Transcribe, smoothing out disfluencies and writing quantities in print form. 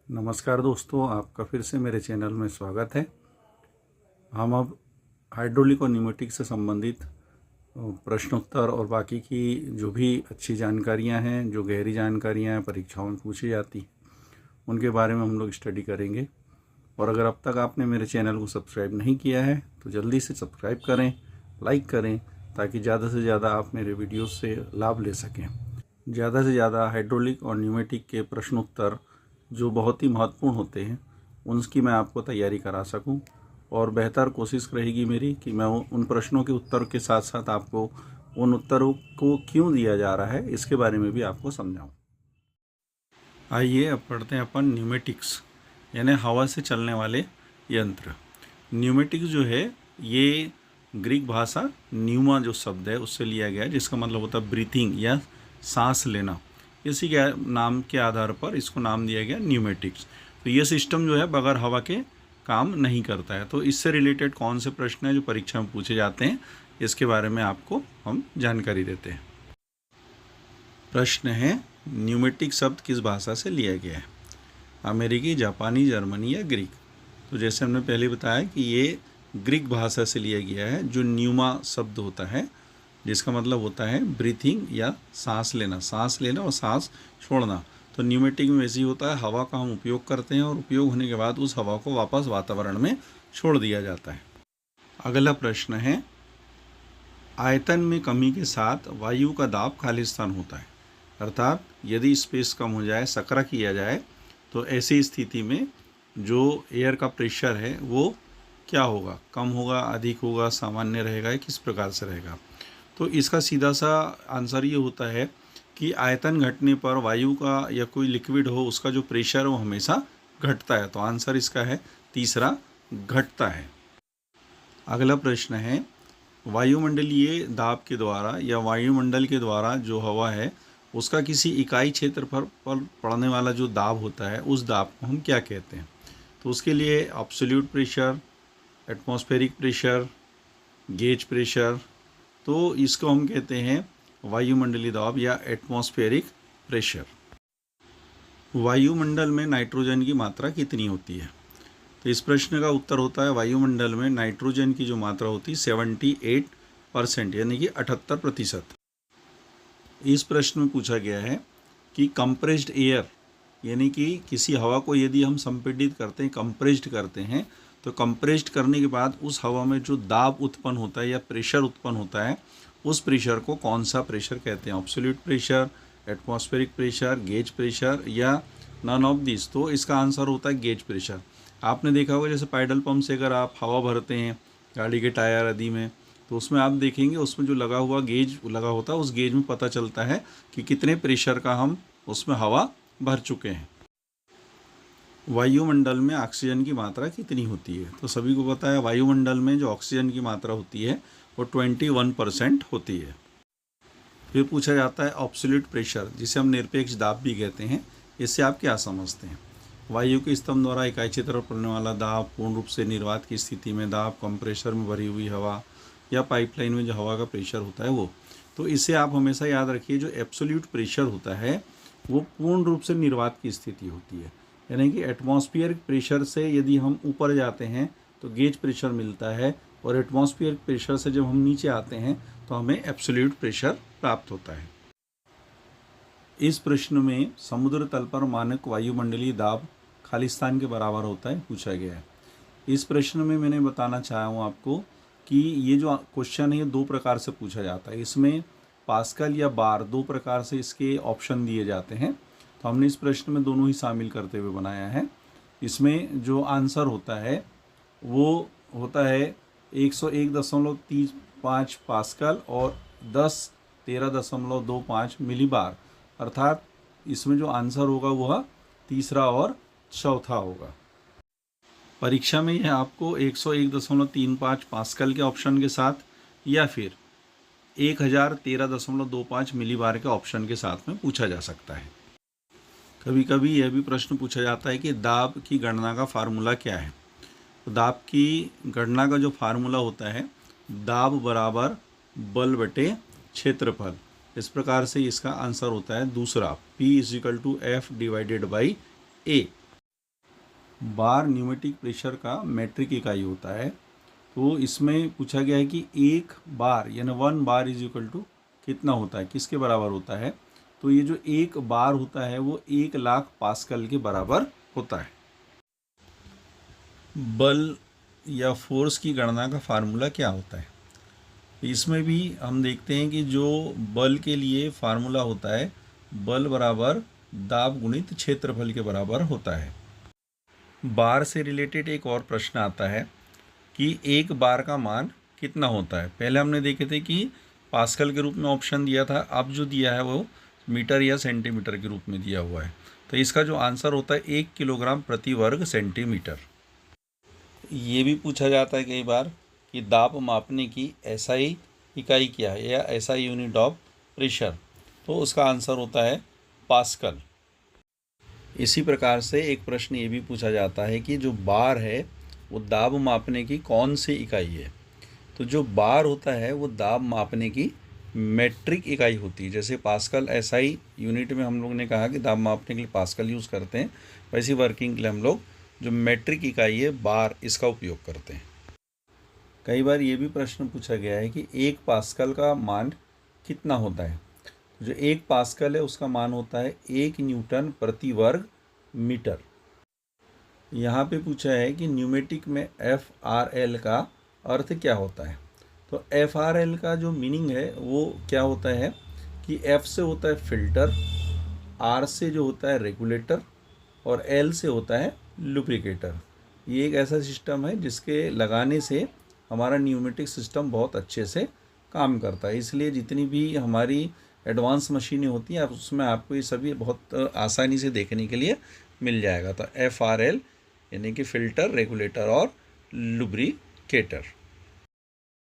नमस्कार दोस्तों, आपका फिर से मेरे चैनल में स्वागत है। हम अब हाइड्रोलिक और न्यूमेटिक से संबंधित प्रश्नोत्तर और बाकी की जो भी अच्छी जानकारियां हैं, जो गहरी जानकारियां हैं परीक्षाओं में पूछी जाती, उनके बारे में हम लोग स्टडी करेंगे। और अगर अब तक आपने मेरे चैनल को सब्सक्राइब नहीं किया है तो जल्दी से सब्सक्राइब करें, लाइक करें, ताकि ज़्यादा से ज़्यादा आप मेरे वीडियोस से लाभ ले सकें। ज़्यादा से ज़्यादा हाइड्रोलिक और न्यूमेटिक के प्रश्नोत्तर जो बहुत ही महत्वपूर्ण होते हैं उनकी मैं आपको तैयारी करा सकूं, और बेहतर कोशिश रहेगी मेरी कि मैं उन प्रश्नों के उत्तर के साथ साथ आपको उन उत्तरों को क्यों दिया जा रहा है इसके बारे में भी आपको समझाऊं। आइए अब पढ़ते हैं अपन न्यूमेटिक्स, यानी हवा से चलने वाले यंत्र। न्यूमेटिक्स जो है ये ग्रीक भाषा न्यूमा जो शब्द है उससे लिया गया है, जिसका मतलब होता है ब्रीथिंग या सांस लेना। इसी के नाम के आधार पर इसको नाम दिया गया न्यूमेटिक्स। तो ये सिस्टम जो है बगैर हवा के काम नहीं करता है। तो इससे रिलेटेड कौन से प्रश्न हैं जो परीक्षा में पूछे जाते हैं, इसके बारे में आपको हम जानकारी देते हैं। प्रश्न है, न्यूमेटिक शब्द किस भाषा से लिया गया है? अमेरिकी, जापानी, जर्मनी या ग्रीक? तो जैसे हमने पहले बताया कि ये ग्रीक भाषा से लिया गया है, जो न्यूमा शब्द होता है जिसका मतलब होता है ब्रीथिंग या सांस लेना और सांस छोड़ना। तो न्यूमेटिक में वैसे ही होता है, हवा का हम उपयोग करते हैं और उपयोग होने के बाद उस हवा को वापस वातावरण में छोड़ दिया जाता है। अगला प्रश्न है, आयतन में कमी के साथ वायु का दाब खालिस्तान होता है। अर्थात यदि स्पेस कम हो जाए, सकरा किया जाए, तो ऐसी स्थिति में जो एयर का प्रेशर है वो क्या होगा? कम होगा, अधिक होगा, सामान्य रहेगा, किस प्रकार से रहेगा? तो इसका सीधा सा आंसर ये होता है कि आयतन घटने पर वायु का या कोई लिक्विड हो उसका जो प्रेशर है वो हमेशा घटता है। तो आंसर इसका है तीसरा, घटता है। अगला प्रश्न है, वायुमंडलीय दाब के द्वारा या वायुमंडल के द्वारा जो हवा है उसका किसी इकाई क्षेत्र पर पड़ने वाला जो दाब होता है उस दाब को हम क्या कहते हैं? तो उसके लिए absolute pressure, atmospheric pressure, gauge pressure, तो इसको हम कहते हैं वायुमंडलीय दाब या एटमॉस्फेरिक प्रेशर। वायुमंडल में नाइट्रोजन की मात्रा कितनी होती है? तो इस प्रश्न का उत्तर होता है, वायुमंडल में नाइट्रोजन की जो मात्रा होती है 78%, यानी कि 78%। इस प्रश्न में पूछा गया है कि कंप्रेस्ड एयर, यानी कि किसी हवा को यदि हम संपीड़ित करते हैं, कंप्रेस्ड करते हैं, तो कंप्रेस्ड करने के बाद उस हवा में जो दाब उत्पन्न होता है या प्रेशर उत्पन्न होता है उस प्रेशर को कौन सा प्रेशर कहते हैं? Absolute pressure, atmospheric pressure, gauge pressure या नन ऑफ दिस? तो इसका आंसर होता है गेज प्रेशर। आपने देखा होगा जैसे पैडल पंप से अगर आप हवा भरते हैं गाड़ी के टायर आदि में, तो उसमें आप देखेंगे उसमें जो लगा हुआ गेज लगा होता है, उस गेज में पता चलता है कि कितने प्रेशर का हम उसमें हवा भर चुके हैं। वायुमंडल में ऑक्सीजन की मात्रा कितनी होती है? तो सभी को पता है वायुमंडल में जो ऑक्सीजन की मात्रा होती है वो 21% होती है। फिर पूछा जाता है एब्सोल्यूट प्रेशर, जिसे हम निरपेक्ष दाब भी कहते हैं, इससे आप क्या समझते हैं? वायु के स्तंभ द्वारा इकाई क्षेत्र पर पड़ने वाला दाब, पूर्ण रूप से निर्वात की स्थिति में दाब, कंप्रेसर में भरी हुई हवा या पाइपलाइन में जो हवा का प्रेशर होता है वो। तो इसे आप हमेशा याद रखिए, जो एब्सोल्यूट प्रेशर होता है वो पूर्ण रूप से निर्वात की स्थिति होती है, यानी कि एटमॉस्फेयर प्रेशर से यदि हम ऊपर जाते हैं तो गेज प्रेशर मिलता है, और एटमॉस्फेयर प्रेशर से जब हम नीचे आते हैं तो हमें एब्सोल्यूट प्रेशर प्राप्त होता है। इस प्रश्न में समुद्र तल पर मानक वायुमंडलीय दाब खालिस्तान के बराबर होता है, पूछा गया है। इस प्रश्न में मैंने बताना चाहा हूँ आपको कि ये जो क्वेश्चन है दो प्रकार से पूछा जाता है। इसमें पास्कल या बार, दो प्रकार से इसके ऑप्शन दिए जाते हैं। तो हमने इस प्रश्न में दोनों ही शामिल करते हुए बनाया है। इसमें जो आंसर होता है वो होता है 101.35 पास्कल और 13.25 मिलीबार। अर्थात इसमें जो आंसर होगा वह तीसरा और चौथा होगा। परीक्षा में यह आपको 101.35 पास्कल के ऑप्शन के साथ या फिर 1013.25 मिलीबार के ऑप्शन के साथ में पूछा जा सकता है। कभी कभी यह भी प्रश्न पूछा जाता है कि दाब की गणना का फार्मूला क्या है? तो दाब की गणना का जो फार्मूला होता है, दाब बराबर बल बटे क्षेत्रफल। इस प्रकार से इसका आंसर होता है दूसरा, P = F/A। बार न्यूमेटिक प्रेशर का मेट्रिक इकाई होता है। तो इसमें पूछा गया है कि एक बार यानी 1 बार इज इक्वल टू कितना होता है, किसके बराबर होता है। तो ये जो एक बार होता है वो 1,00,000 पास्कल के बराबर होता है। बल या फोर्स की गणना का फार्मूला क्या होता है, इसमें भी हम देखते हैं कि जो बल के लिए फार्मूला होता है, बल बराबर दाब गुणित क्षेत्रफल के बराबर होता है। बार से रिलेटेड एक और प्रश्न आता है कि एक बार का मान कितना होता है। पहले हमने देखे थे कि पास्कल के रूप में ऑप्शन दिया था, अब जो दिया है वो मीटर या सेंटीमीटर के रूप में दिया हुआ है। तो इसका जो आंसर होता है 1 किलोग्राम प्रति वर्ग सेंटीमीटर। ये भी पूछा जाता है कई बार कि दाब मापने की एसआई इकाई क्या है या एसआई यूनिट ऑफ प्रेशर, तो उसका आंसर होता है पास्कल। इसी प्रकार से एक प्रश्न ये भी पूछा जाता है कि जो बार है वो दाब मापने की कौन सी इकाई है। तो जो बार होता है वो दाब मापने की मेट्रिक इकाई होती है। जैसे पास्कल एसआई यूनिट में हम लोग ने कहा कि दाब मापने के लिए पास्कल यूज़ करते हैं, वैसी वर्किंग के लिए हम लोग जो मेट्रिक इकाई है बार, इसका उपयोग करते हैं। कई बार ये भी प्रश्न पूछा गया है कि 1 पास्कल का मान कितना होता है। जो 1 पास्कल है उसका मान होता है 1 न्यूटन प्रति वर्ग मीटर। यहाँ पे पूछा है कि न्यूमेटिक में FRL का अर्थ क्या होता है। तो FRL का जो मीनिंग है वो क्या होता है कि F से होता है फिल्टर, R से जो होता है रेगुलेटर और L से होता है लुब्रिकेटर। ये एक ऐसा सिस्टम है जिसके लगाने से हमारा न्यूमेटिक सिस्टम बहुत अच्छे से काम करता है। इसलिए जितनी भी हमारी एडवांस मशीनें होती हैं उसमें आपको ये सभी बहुत आसानी से देखने के लिए मिल जाएगा। तो FRL यानी कि फ़िल्टर, रेगुलेटर और लुब्रिकेटर।